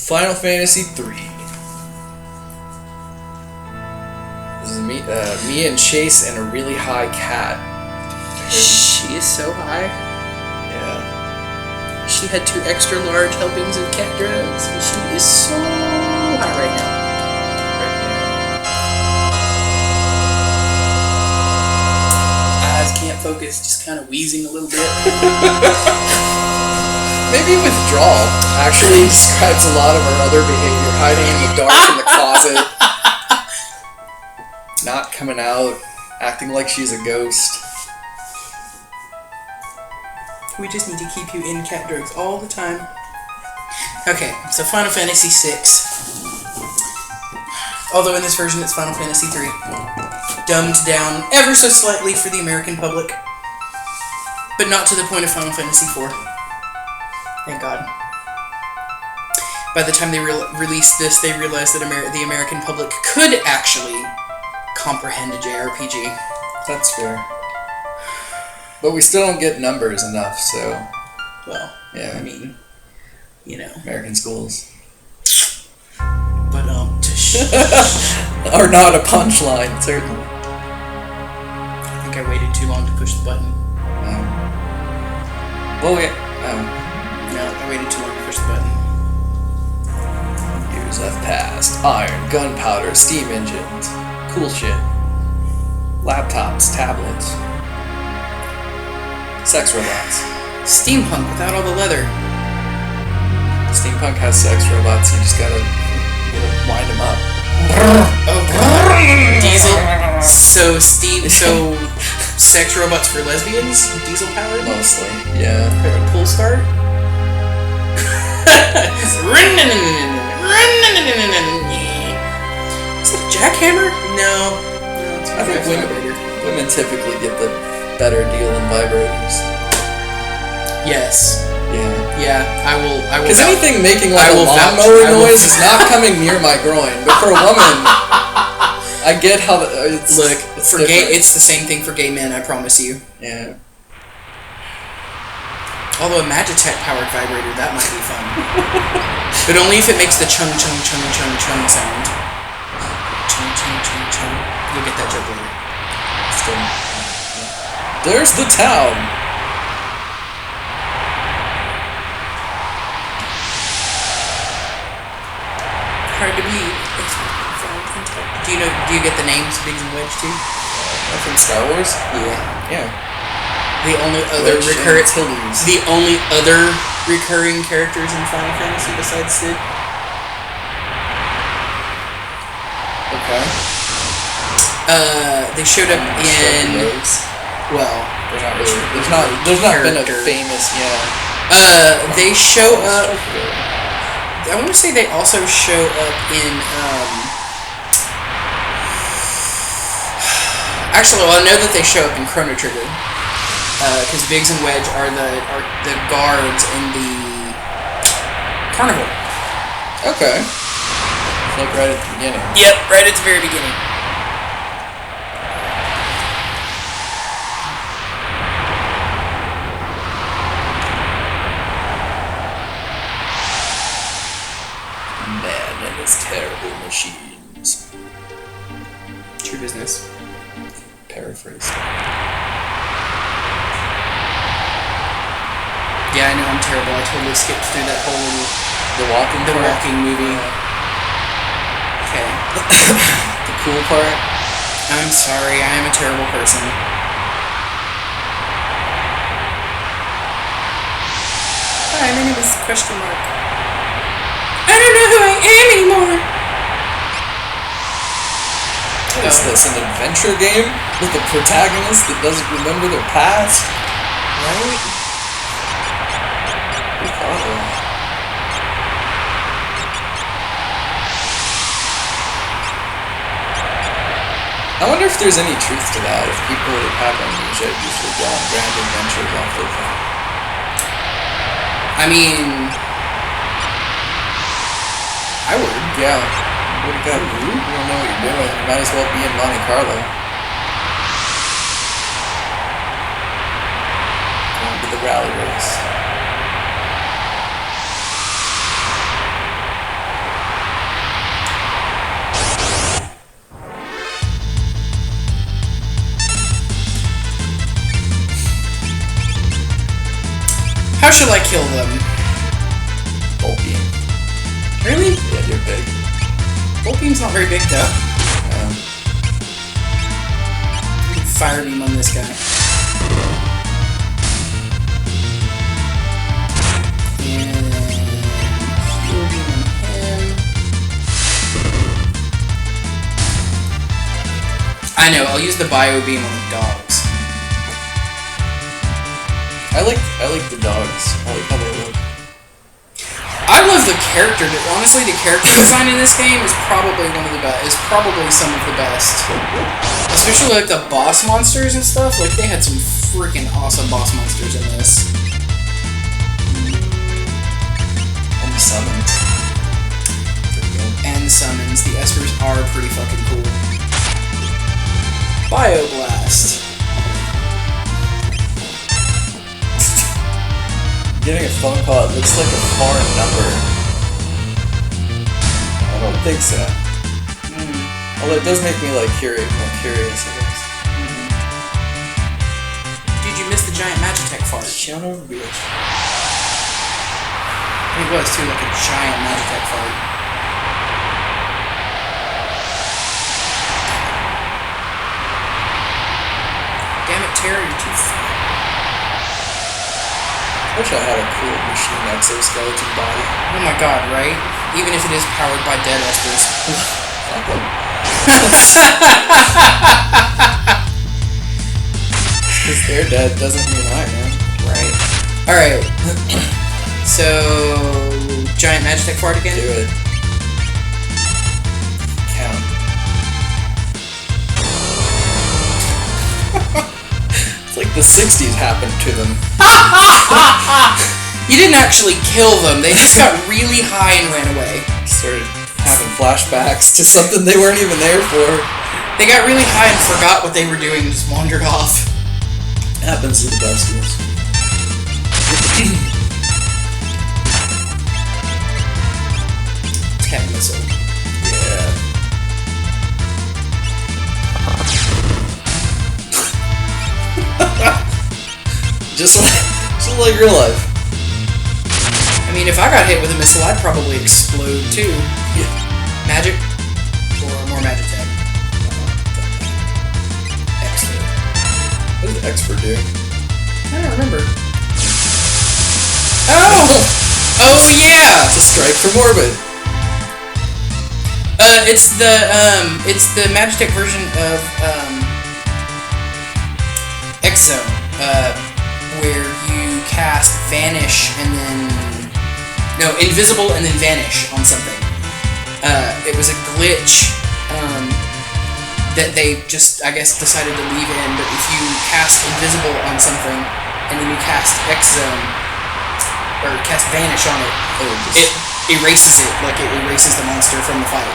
Final Fantasy 3. This is me and Chase and a really high cat. She is so high. Yeah. She had 2 extra large helpings of cat drugs, and she is so high right now. Eyes can't focus, just kind of wheezing a little bit. Maybe withdrawal actually describes a lot of her other behavior. Hiding in the dark in the closet. Not coming out. Acting like she's a ghost. We just need to keep you in cat drugs all the time. Okay, so Final Fantasy VI. Although in this version it's Final Fantasy III. Dumbed down ever so slightly for the American public. But not to the point of Final Fantasy IV. Thank God. By the time they released this, they realized that the American public could actually comprehend a JRPG. That's fair. But we still don't get numbers enough, so... Well, yeah. I mean, you know. American schools. But, are not a punchline, certainly. I think I waited too long to push the button. Well, yeah. No, I waited too long to push the button. Years have passed. Iron, gunpowder, steam engines. Cool shit. Laptops, tablets. Sex robots. Steampunk without all the leather. Steampunk has sex robots, you just gotta wind them up. Oh god. Diesel. So sex robots for lesbians? Diesel powered? Mostly, yeah. Pull start? Is it a jackhammer? No. It's I think women typically get the better deal in vibrators. Yes. Yeah. Yeah, I will. Because anything making like a lawnmower noise is not coming near my groin. But for a woman, I get how it's. Look, it's for gay, it's the same thing for gay men. I promise you. Yeah. Although a Magitech powered vibrator, that might be fun. But only if it makes the chung chung chung chung chung sound. Chung chung chung chung. You'll get that joke later. Still. There's the town. Hard to believe. Do you get the names Biggs and Wedge too? From Star Wars? Yeah. Yeah. The only other recurring characters in Final Fantasy besides Sid. Okay. They showed up in. Well, there's not been a famous, yeah. They show up. I want to say they also show up in. Actually, well, I know that they show up in Chrono Trigger, because Biggs and Wedge are the guards in the carnival. Okay. Like right at the beginning. Yep, right at the very beginning. Man and his terrible machines. True business. Paraphrased. Yeah, I know I'm terrible. I totally skipped through that whole walking movie. Okay. The cool part. I'm sorry. I am a terrible person. Hi, my name is question mark. I don't know who I am anymore. What is this, an adventure game with a protagonist that doesn't remember their past? Right? Who thought of that? I wonder if there's any truth to that, if people that have amnesia usually go on grand adventures after that. I mean, I would. Yeah. What do you got? You don't know what you're doing. You might as well be in Monte Carlo. Going to the rally race. How shall I kill them? Bolt beam. Really? Yeah, you're big. Bolt beam's not very big though. Fire beam on this guy. And heal beam on him. I know, I'll use the bio beam on the dogs. I like the dogs. I like how they look. I love the character. Honestly, the character design in this game is probably one of the best. Is probably some of the best. Especially like the boss monsters and stuff. Like they had some freaking awesome boss monsters in this. And the summons. And the summons. The espers are pretty fucking cool. Bioblast. Getting a phone call, it looks like a foreign number. I don't think so. Although it does make me like curious, I guess. Dude, you missed the giant Magitech fart. Son of a bitch. It was too, like a giant Magitech fart. Damn it, Terry, you're too fat. I wish I had a cool machine exoskeleton body. Oh my god, right? Even if it is powered by dead espers. Because they're dead doesn't mean I am. Right. Alright. So, giant Magitech fart again? Do it. Count. It's like the 60s happened to them. You didn't actually kill them, they just got really high and ran away. Started having flashbacks to something they weren't even there for. They got really high and forgot what they were doing and just wandered off. Happens to the best of us. Cat missile. Yeah. just like real life. I mean, if I got hit with a missile, I'd probably explode too. Yeah. Magic? Or more magic tag? X-Fur. What does X-Fur do? I don't remember. Oh! Oh yeah! It's a strike from orbit. It's the Magitech version of X-Zone, where you cast Vanish and then Invisible and then Vanish on something. It was a glitch that they just, I guess, decided to leave in, but if you cast Invisible on something and then you cast X-Zone, or cast Vanish on it, it erases it, like it erases the monster from the fight.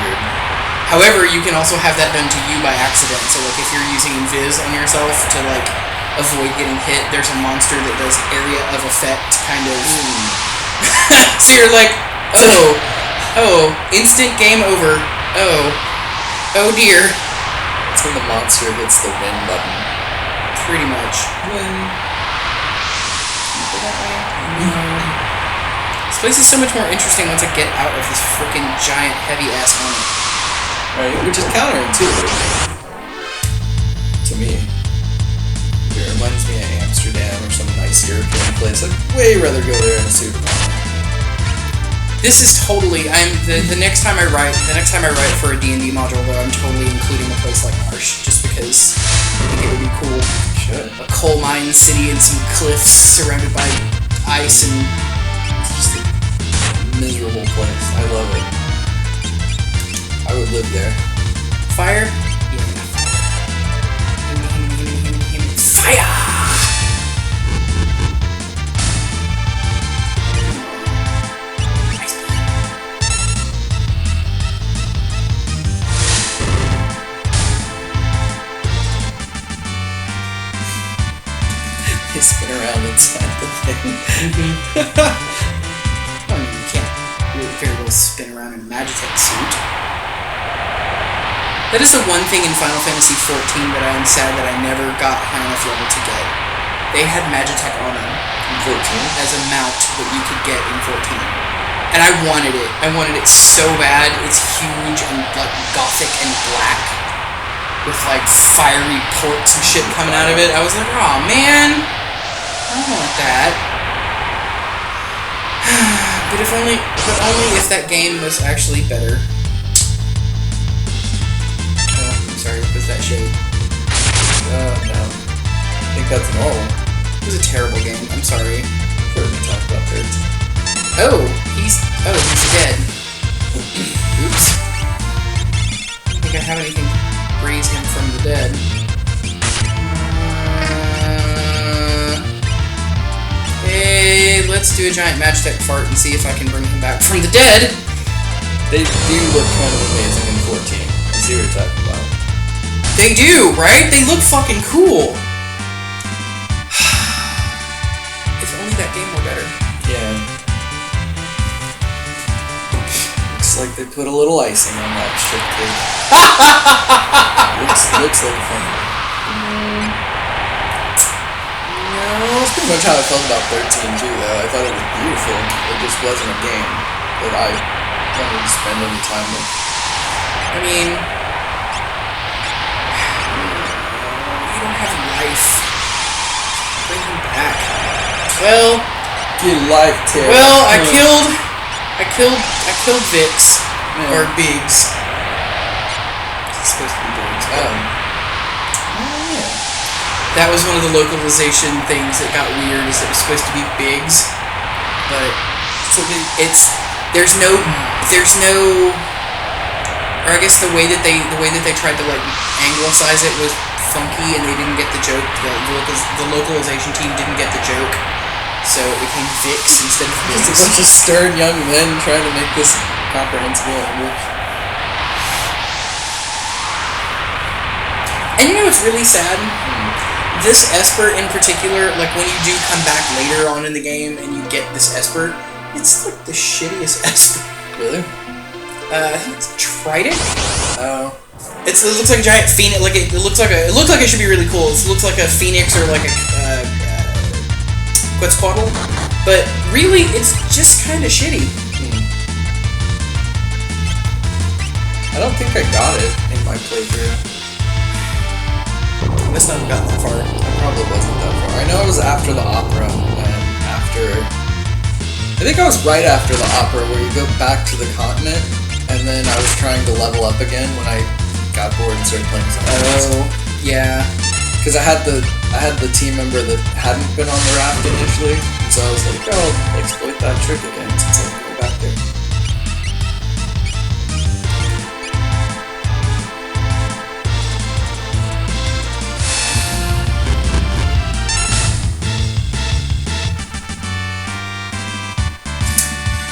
Weird. However, you can also have that done to you by accident, so like if you're using Invis on yourself to like avoid getting hit, there's a monster that does area of effect, kind of. So you're like, oh, instant game over. Oh dear. It's when the monster hits the win button. Pretty much. Win. This place is so much more interesting once I get out of this freaking giant heavy ass armor. Right, which is counterintuitive to me. It reminds me of Amsterdam or some nice European place. I'd way rather go there in a suit of armor. This is totally. The next time I write for a D&D module, though, I'm totally including a place like Marsh, just because I think it would be cool. Should. A coal mine city and some cliffs surrounded by ice and Just a miserable place. I love it. I would live there. fire. Yeah, fire. They spin around inside the thing. I mean, you can't really very well spin around in a Magitech suit. That is the one thing in Final Fantasy XIV that I am sad that I never got high enough level to get. They had Magitech on them. 14? as a mount that you could get in 14. And I wanted it. I wanted it so bad. It's huge and like gothic and black with like fiery ports and shit coming out of it. I was like, oh man, I don't want that. But only if that game was actually better. Oh, I'm sorry, what was that shade? No. I think that's normal. It was a terrible game. I'm sorry. I've heard me talk about 13. Oh, he's dead. Oops. I don't think I have anything to raise him from the dead. Hey, let's do a giant Magitech fart and see if I can bring him back from the dead. They do look kind of amazing in 14. I see what you're talking about. They do, right? They look fucking cool. If only that game were better. Yeah. Looks like they put a little icing on that shit cake. looks like fun. No. That's pretty much how I felt about 13 too, though. I thought it was beautiful. It just wasn't a game that I wanted to spend any time with. I mean, you don't have life. Bring him back. Well, Get life, Terry. well, I killed Vix or Biggs. It's supposed to be Biggs. Yeah. That was one of the localization things that got weird. Is it was supposed to be Biggs, but there's no, or I guess the way that they tried to like anglicize it was funky, and they didn't get the joke. The localization team didn't get the joke, so it became Vix instead of Just a Biggs. bunch of stern young men trying to make this comprehensible language. And you know what's really sad? This Esper in particular, like when you do come back later on in the game and you get this Esper, it's like the shittiest Esper. Really? I think it's Trident. Oh. It looks like a giant phoenix. Like it looks like it should be really cool. It looks like a phoenix or like a Quetzalcoatl, but really it's just kind of shitty. I don't think I got it in my playthrough. Must not have gotten that far. I probably wasn't that far. I know it was after the opera, and after... I think I was right after the opera, where you go back to the continent, and then I was trying to level up again when I got bored and started playing something else. Oh, yeah. Because I had the team member that hadn't been on the raft initially, and so I was like, oh, I'll exploit that trick again since I'm going back there.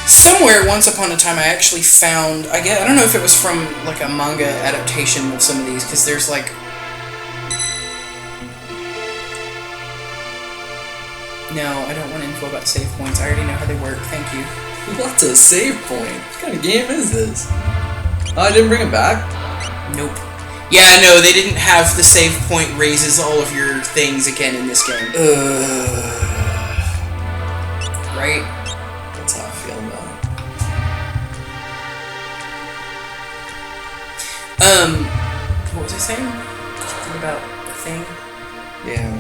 Somewhere, once upon a time, I actually found... I don't know if it was from, like, a manga adaptation of some of these, because there's, like... No, I don't want info about save points. I already know how they work. Thank you. What's a save point? What kind of game is this? Oh, I didn't bring it back? Nope. Yeah, no, they didn't have the save point raises all of your things again in this game. Right? That's how I feel about it. What was I saying? Something about the thing? Yeah.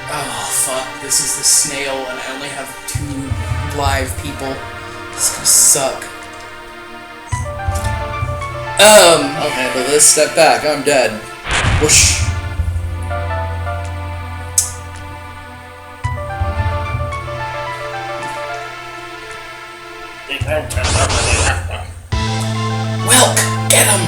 Oh, fuck. This is the snail, and I only have 2 live people. This is gonna suck. Okay, but let's step back. I'm dead. Whoosh. Welk! Get him!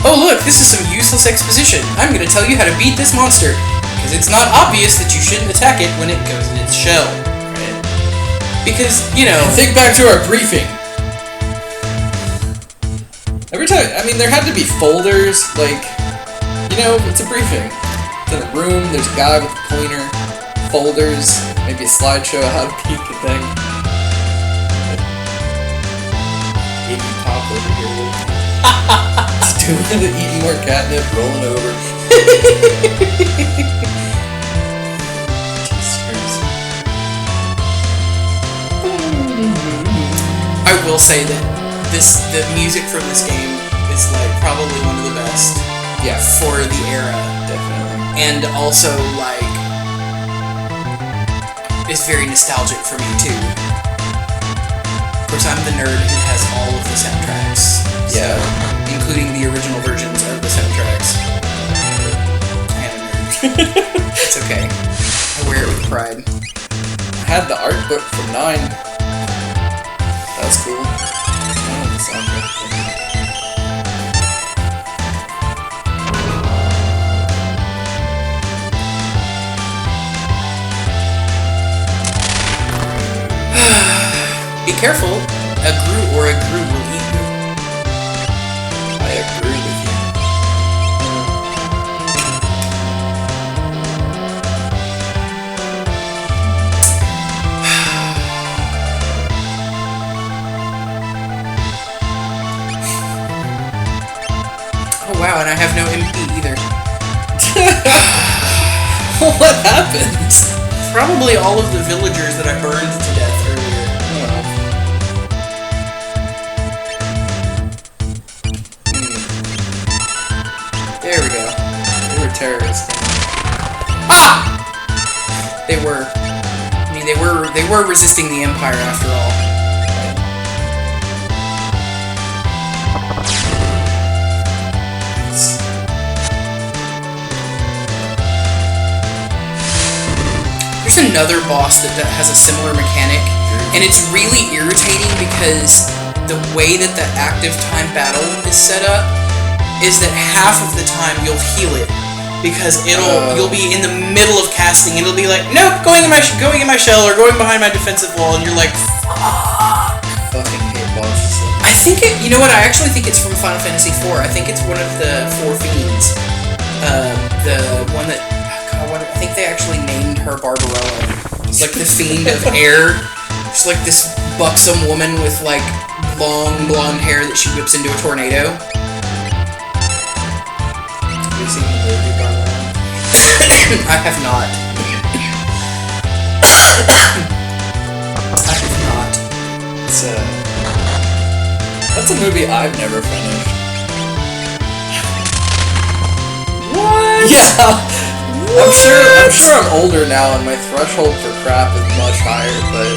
Oh look, this is some useless exposition. I'm gonna tell you how to beat this monster. Because it's not obvious that you shouldn't attack it when it goes in its shell. Right. Because, you know... Think back to our briefing. Every time, I mean, there had to be folders, like, you know, it's a briefing. It's in a room, there's a guy with a pointer, folders, maybe a slideshow, how to peek a thing. Iggy Pop over here. Just doing it, eating more catnip, rolling over. I will say that the music from this game is like probably one of the best. Yeah. For the era. Definitely. And also like is very nostalgic for me too. Of course, I'm the nerd who has all of the soundtracks. Yeah. So, including the original versions of the soundtracks. I am a nerd. It's okay. I wear it with pride. I had the art book from 9. That's cool. Oh, the soundtrack. Be careful, a Gru or a Gru will eat you. I agree with you. Oh wow, and I have no MP either. What happened? Probably all of the villagers that I burned to death earlier. There we go. They were terrorists. Ah! They were. I mean, they were resisting the Empire after all. There's another boss that has a similar mechanic, and it's really irritating because the way that the active time battle is set up is that half of the time you'll heal it because you'll be in the middle of casting and it'll be like, nope, going in my shell or going behind my defensive wall, and you're like, fuck. Fucking hate bosses. I think you know what? I actually think it's from Final Fantasy IV. I think it's one of the 4 fiends. The one that I think they actually named her Barbarella. It's like the fiend of air. She's like this buxom woman with like long blonde hair that she whips into a tornado. Have you seen the movie Barbarella? I have not. I have not. That's a movie I've never finished. What? Yeah. I'm sure I'm older now and my threshold for crap is much higher, but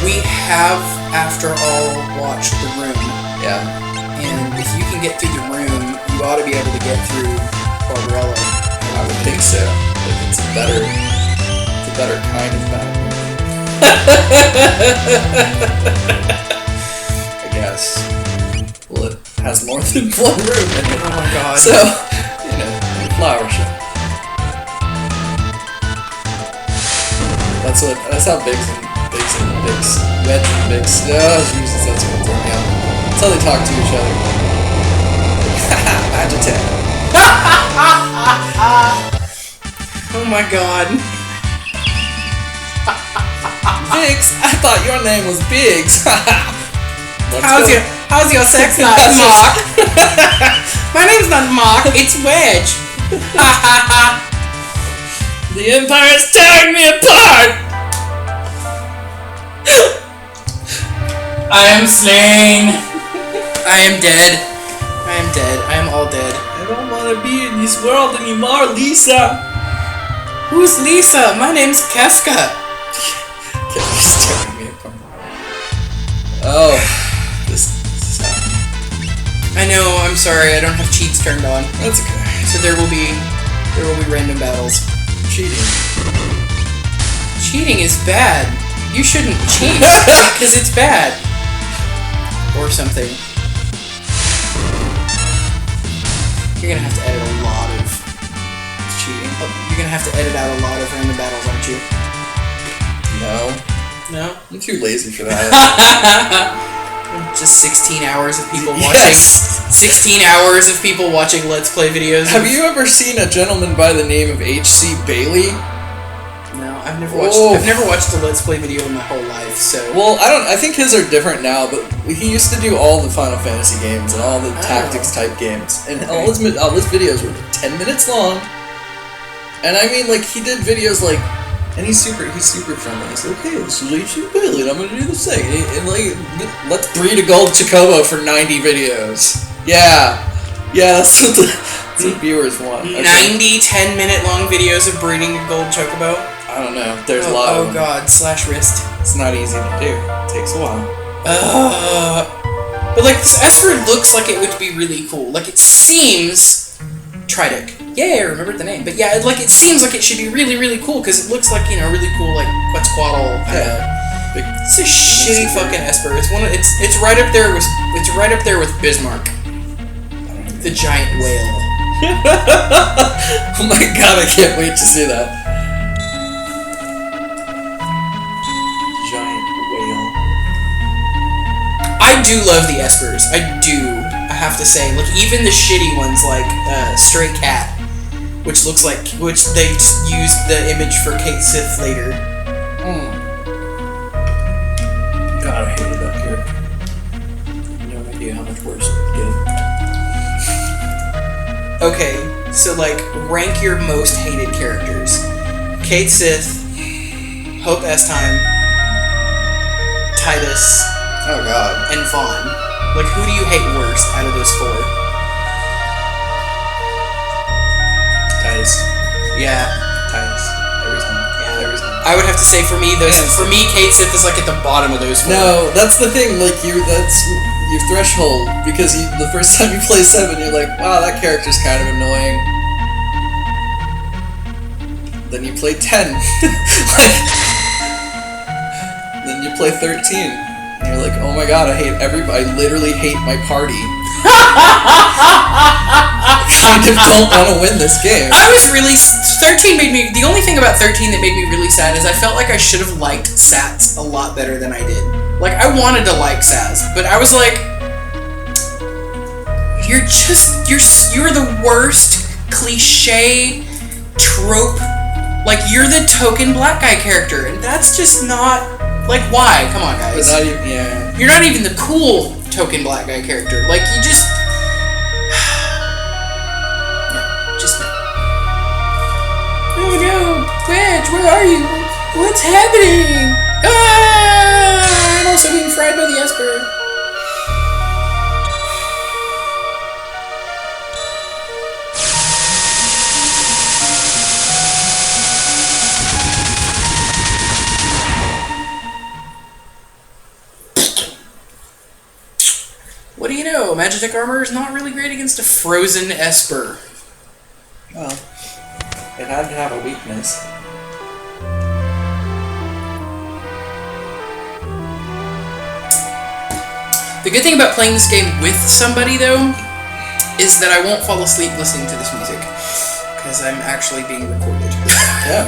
we have, after all, watched The Room. yeah. And if you can get through The Room, you ought to be able to get through Barbarella. I would think so. Like it's a better kind of bad movie. I guess. Well, it has more than one room in it. Oh my god. So, flower show. That's how Biggs and Wedge and Biggs. Oh Jesus, that's what threw me out. That's how they talk to each other. Agitate. Oh my god. Biggs, I thought your name was Biggs. How's your sex life, Mark? My name's not Mark, it's Wedge. The Empire's tearing me apart! I am slain. I am dead. I am dead. I am all dead. I don't want to be in this world anymore, Lisa! Who's Lisa? My name's Kefka. Kefka's tearing me apart. Oh, this is happening. I know, I'm sorry, I don't have cheats turned on. That's okay. So there will be random battles. Cheating. Cheating is bad. You shouldn't cheat because it's bad. Or something. You're gonna have to edit a lot of cheating. You're gonna have to edit out a lot of random battles, aren't you? No. No? I'm too lazy for that. Just 16 hours of people watching. Yes. 16 hours of people watching Let's Play videos. Have you ever seen a gentleman by the name of H.C. Bailey? No. I've never watched a Let's Play video in my whole life, so... Well, I think his are different now, but he used to do all the Final Fantasy games and all the tactics-type games. And all his videos were 10 minutes long. And I mean, like, he did videos like... And he's super friendly. He's like, hey, this is Leishy Bailey, and I'm gonna do this thing. And like, let's breed a gold Chocobo for 90 videos. Yeah, that's what the viewers want. 90 10-minute long videos of breeding a gold Chocobo? I don't know. There's a lot of them. Oh god, /wrist. It's not easy to do. It takes a while. But like, this Esper looks like it would be really cool. Like, it seems... Tridic. Yeah, I remembered the name. But yeah, it seems like it should be really, really cool, because it looks like, really cool, like, Quetzalcoatl. It's a shitty fucking Esper. It's right up there with Bismarck. The giant whale. Oh my god, I can't wait to see that. Giant whale. I do love the Espers. I do. I have to say, look, even the shitty ones like Stray Cat, which they used the image for Kate Sith later. God, I hated that character. No idea how much worse it would get. Okay, so like, rank your most hated characters. Kate Sith, Hope S-Time, Titus, oh god, and Vaughn. Like, who do you hate worst out of those four? Titus. Yeah. Titus. Every time. Yeah, every time. I would have to say for me, Kate Sith is like at the bottom of those four. No, that's the thing. Like, that's your threshold, because the first time you play 7, you're like, wow, that character's kind of annoying. Then you play 10. Then you play 13. And you're like, oh my god, I hate everybody. I literally hate my party. I kind of don't want to win this game. 13 made me... The only thing about 13 that made me really sad is I felt like I should have liked Sats a lot better than I did. Like, I wanted to like Saz, but I was like... You're the worst cliche trope. Like, you're the token black guy character, and that's just not... Like, why? Come on, guys. But not even, yeah. You're not even the cool token black guy character. Like, you just... No, just no. Oh no, Quetch, where are you? What's happening? Ah! I'm also being fried by the Esper. What do you know? Magitek armor is not really great against a frozen Esper. Well, it had to have a weakness. The good thing about playing this game with somebody, though, is that I won't fall asleep listening to this music. Because I'm actually being recorded. Yeah.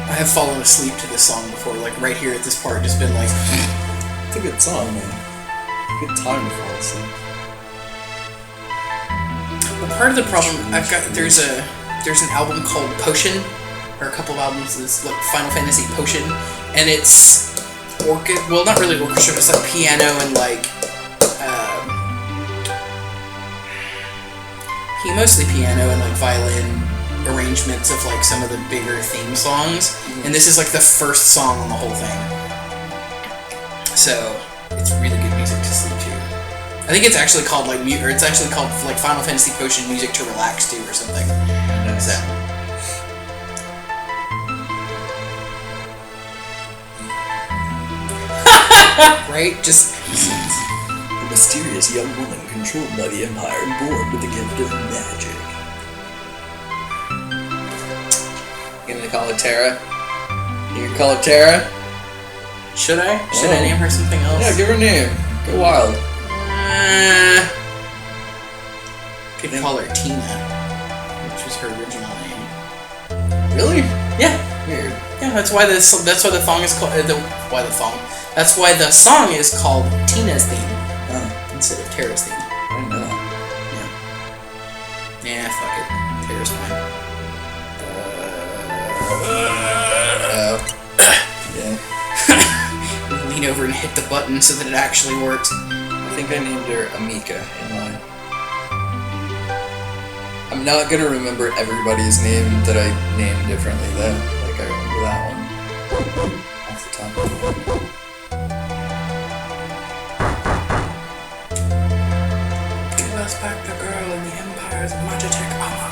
I have fallen asleep to this song before, like right here at this part, just been like... It's a good song, man. Good time to fall asleep. Well, part of the problem there's an album called Potion, or a couple of albums. It's like Final Fantasy Potion, and it's well, not really orchestra. It's like piano and like mostly piano and like violin arrangements of like some of the bigger theme songs. And this is like the first song on the whole thing. So it's really good music to sleep to. I think it's actually called like Final Fantasy Potion music to relax to or something. Nice. So. Right? Just a mysterious young woman controlled by the Empire and born with the gift of magic. You gonna call her Terra? You gonna call her Terra? Should I? Should I name her something else? Yeah, give her a name. Go wild. Could call her Tina, which was her original name. Really? Yeah. Weird. Yeah, that's why the song is called That's why the song is called Tina's Theme instead of Terra's Theme. I didn't know that. Yeah. Yeah, fuck it. Terra's fine. Yeah. Lean over and hit the button so that it actually works. I think I named her Amika in mine. I'm not gonna remember everybody's name that I named differently though. Like I remember that one off the top of my head. Give us back the girl in the Empire's Magitek armor.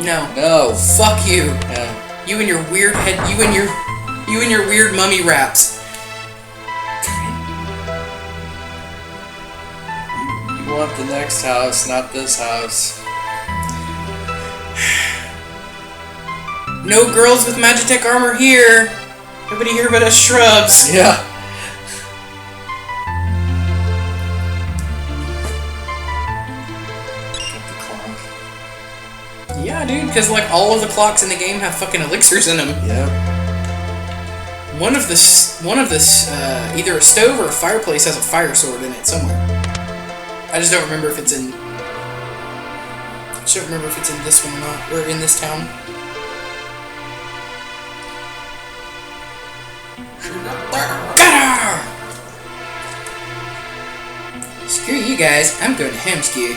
No. No. Fuck you. Yeah. You and your weird head. You and your weird mummy raps. You want the next house, not this house. No girls with Magitek armor here. Nobody here but us shrubs. Yeah. Got the clock. Yeah, dude, because like all of the clocks in the game have fucking elixirs in them. Yep. One of the either a stove or a fireplace has a fire sword in it somewhere. I just don't remember if it's in. I just don't remember if it's in this one or not, or in this town. Screw you guys, I'm going to Hamskew.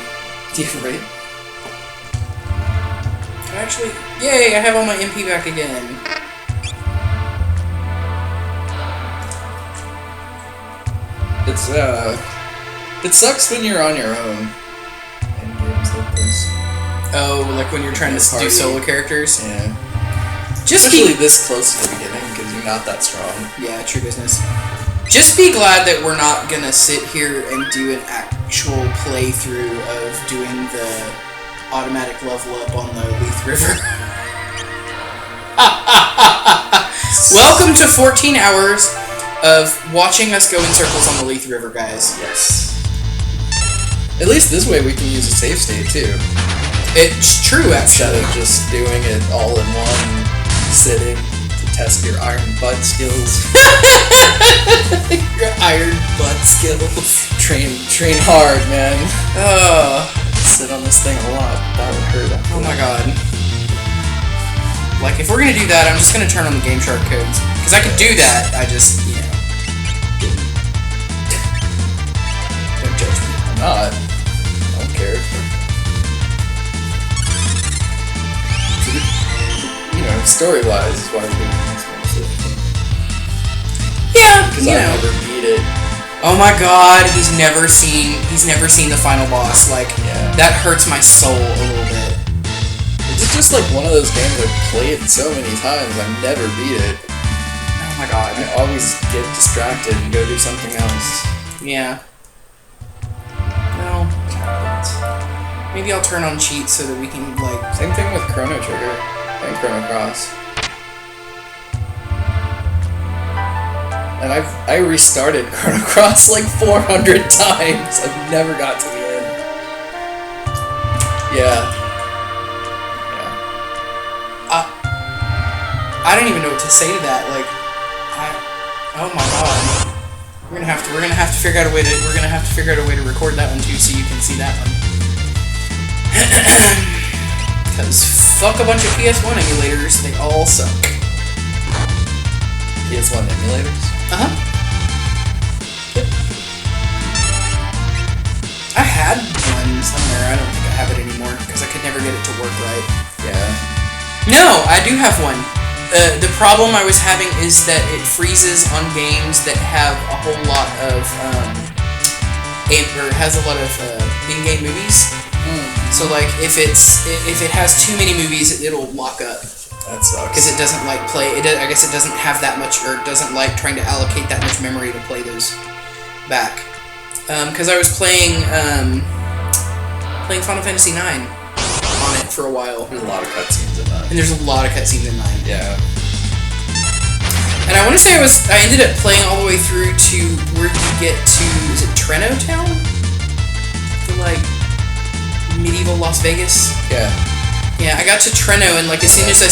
Yeah, right? Actually, yay, I have all my MP back again. It's, it sucks when you're on your own in games like this. Oh, like when you're trying to do solo characters? Yeah. Just Especially this close to the beginning, because you're not that strong. Yeah, true business. Just be glad that we're not gonna sit here and do an actual playthrough of doing the automatic level up on the Leith River. Welcome to 14 hours of watching us go in circles on the Leith River, guys. Yes. At least this way we can use a save state, too. It's true, Instead actually. of just doing it all in one sitting to test your iron butt skills. Your iron butt skills. Train hard, man. Sit on this thing a lot. That would hurt. Oh my god. Like, if we're gonna do that, I'm just gonna turn on the Game Shark codes. Because I could do that, I just, you know. Don't judge me. I'm not. I don't care. You know, story-wise is why we're doing this mostly. Yeah, Because you I know. never beat it. Oh my god, he's never seen the final boss. Like, Yeah. that hurts my soul a little bit. It's just like one of those games I've played so many times, I never beat it. Oh my god. I always get distracted and go do something else. Yeah. No. Maybe I'll turn on cheats so that we can, like... Same thing with Chrono Trigger and Chrono Cross. And I restarted Chrono Cross like 400 times. I've never got to the end. Yeah. I don't even know what to say to that. Like, oh my god. We're gonna have to figure out a way to record that one too, so you can see that one. Because fuck a bunch of PS1 emulators, they all suck. PS1 emulators? Uh-huh. Yep. I had one somewhere, I don't think I have it anymore, because I could never get it to work right. Yeah. No, I do have one. The problem I was having is that it freezes on games that have a whole lot of, has a lot of in-game movies. So like, if it has too many movies, it'll lock up. That sucks. Because it doesn't like play. I guess it doesn't have that much, or it doesn't like trying to allocate that much memory to play those back. Because I was playing Final Fantasy IX on it for a while. There's a lot of cutscenes in that. And there's a lot of cutscenes in 9. Yeah. And I want to say I ended up playing all the way through to where you get to, is it Treno Town? The, like, medieval Las Vegas? Yeah. Yeah, I got to Treno, and, like, as soon as I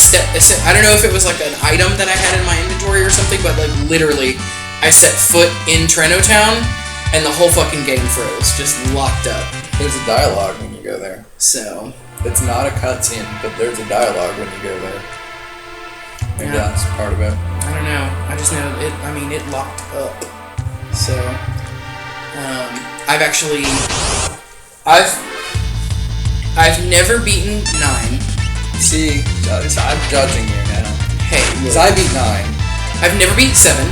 I don't know if it was, like, an item that I had in my inventory or something, but, like, literally, I set foot in Treno Town, and the whole fucking game froze, just locked up. There's a dialogue when you go there. So... It's not a cutscene, but there's a dialogue when you go there. Maybe Yeah. that's part of it. I don't know. I just know it. I mean, it locked up. So, I've actually, I've never beaten 9. See, I'm judging you now. Hey, Because I beat 9. I've never beat 7.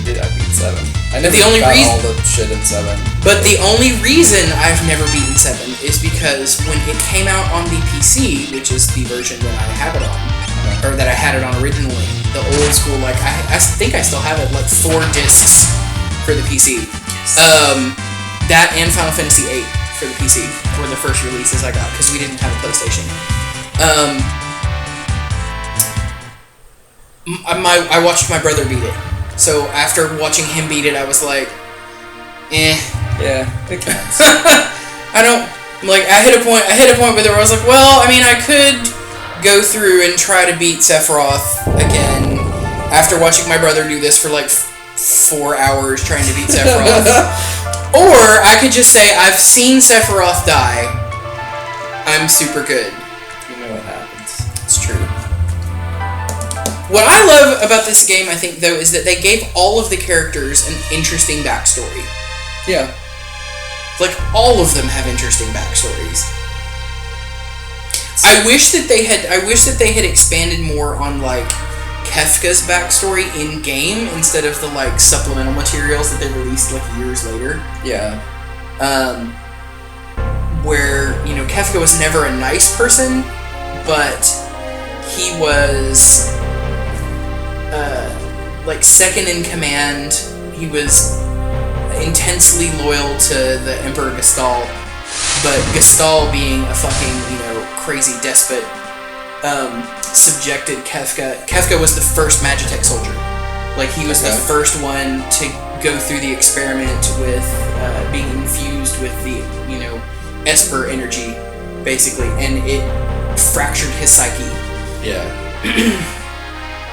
Did I beat 7? I never The only got reason- all the shit in 7. But the only reason I've never beaten 7 is because when it came out on the PC, which is the version that I have it on, or that I had it on originally, the old school, like, I think I still have it, like 4 discs for the PC. That and Final Fantasy VIII for the PC were the first releases I got, because we didn't have a PlayStation. I watched my brother beat it. So after watching him beat it, I was like, eh. Yeah, it counts. I don't, like, I hit a point with it where I was like, well, I mean, I could go through and try to beat Sephiroth again after watching my brother do this for like 4 hours trying to beat Sephiroth. Or I could just say, I've seen Sephiroth die. I'm super good. You know what happens. It's true. What I love about this game, I think, though, is that they gave all of the characters an interesting backstory. Yeah. Like, all of them have interesting backstories. I wish that they had expanded more on, like, Kefka's backstory in game instead of the, like, supplemental materials that they released, like, years later. Yeah. Where, you know, Kefka was never a nice person, but he was, like, second in command. He was intensely loyal to the Emperor Gestal, but Gestal, being a fucking, you know, crazy despot, subjected Kefka. Kefka was the first Magitech soldier. Like, he was the first one to go through the experiment with being infused with the, you know, Esper energy, basically, and it fractured his psyche. Yeah.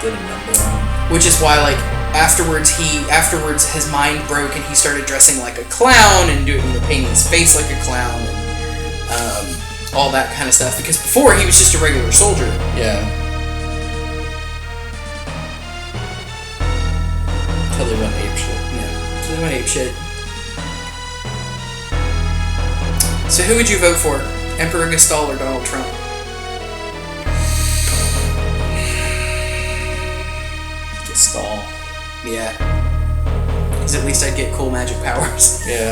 Did a number on him. Which is why, like, afterwards his mind broke and he started dressing like a clown and doing, you know, painting his face like a clown and all that kind of stuff. Because before he was just a regular soldier. Yeah. Until he went apeshit. Yeah. So they went apeshit. So who would you vote for? Emperor Gestal or Donald Trump? Stall. Yeah. Because at least I'd get cool magic powers. Yeah.